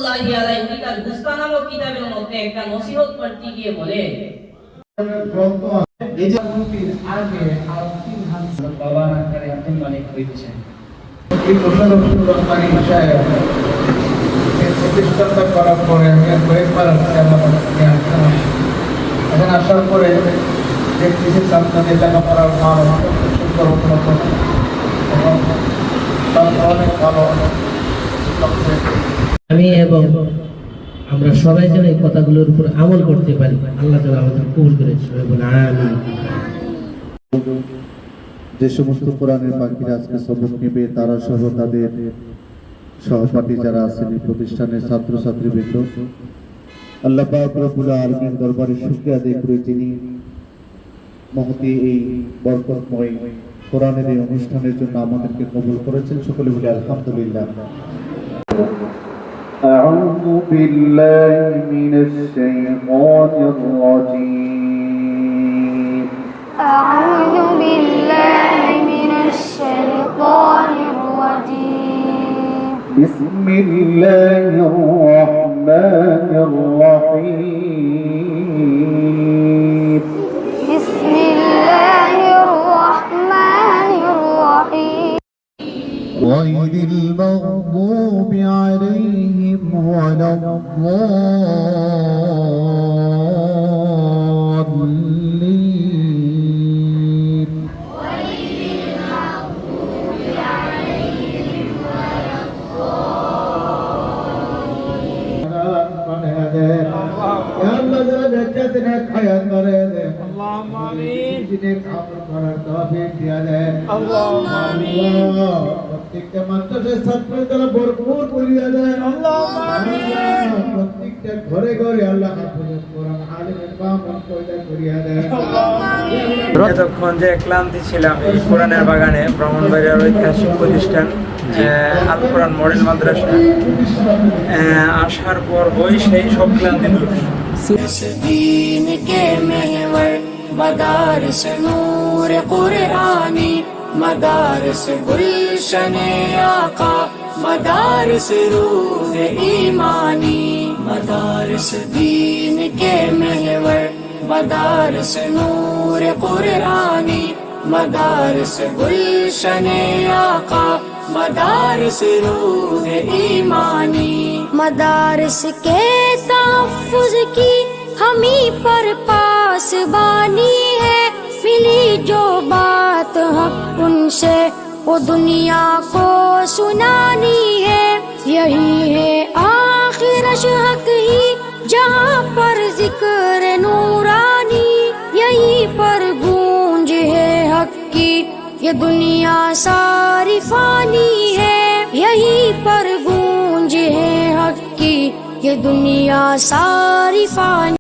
রহমাতুল্লাহি আলাইহি তিনি তার গুস্তা নামক কিতাবের মধ্যে একটা নসিহত করতে গিয়ে বলে গ্রন্থ আছে এই যে মুক্তির আগে আর 3 বাবা আকারে আপনি মালিক হইতেছেন এই মোশাররফ রহমানী সাহেব এই প্রতিষ্ঠানটা করার পরে আমি কয়েকবার এখন আসার পরে দেখতেছি আপনাদের লেখাপড়ার মান সুন্দর উন্নত এবং অনেক ভালো আমি এবং আমরা সবাই যেন এই কথাগুলোর উপর আমল করতে পারি, আল্লাহ যেন আমাদের কবুল করে বলে আমিন। যে সমস্ত কোরআনের পাখিরা আজকে সবক নেবে তারা সহ তাদের সহপাঠী যারা আছেন এই প্রতিষ্ঠানের ছাত্রছাত্রীবৃন্দ, আল্লাহ পাক রব্বুল আলামিনের দরবারে শুকরিয়া আদায় করে যিনি মহতি এই বরকতময় কোরআনের এই অনুষ্ঠানের জন্য আমাদেরকে কবুল করেছেন, সকলে বলি আলহামদুলিল্লাহ। أعوذ بالله من الشيطان الرجيم أعوذ بالله من الشيطان الرجيم بسم الله الرحمن الرحيم بسم الله الرحمن الرحيم غير المغضوب عليهم ولا الضالين اللهم آمين اللهم آمين প্রত্যেকটা মাদ্রাসার ছাত্রদের দ্বারা ভরপুর করিয়া দেয়। اللهم آمين প্রত্যেকটা ঘরে ঘরে আল্লাহ হাফেজ কোরআন আলেমের বামন পয়দা করিয়া দেয়। এতক্ষণ যে ক্লান্তি ছিলাম এই কোরআনের বাগানে ব্রাহ্মণবাড়িয়ার ঐতিহাসিক প্রতিষ্ঠান আল কোরআন মডেল মাদ্রাসা আসার পর বই সেই সব ক্লান্তি দূর। दीन के महवर मदारिस नूर कुरानी मदारिस गुलशन आका मदारिस रूह ईमानी मदारिस दीन के महवर मदारिस नूर कुरानी मदारिस गुलशन आका मदारिस रूह ईमानी मदारिस के तहफ़्फ़ुज़ की हमी पर पासबानी है, मिली जो बात हक उनसे वो दुनिया को सुनानी है। यही है आखिरश हक ही जहाँ पर जिक्र नूरानी, यही पर गूंज है हक की ये दुनिया सारी फानी है। यही पर गूंज है हक की ये दुनिया सारी फानी।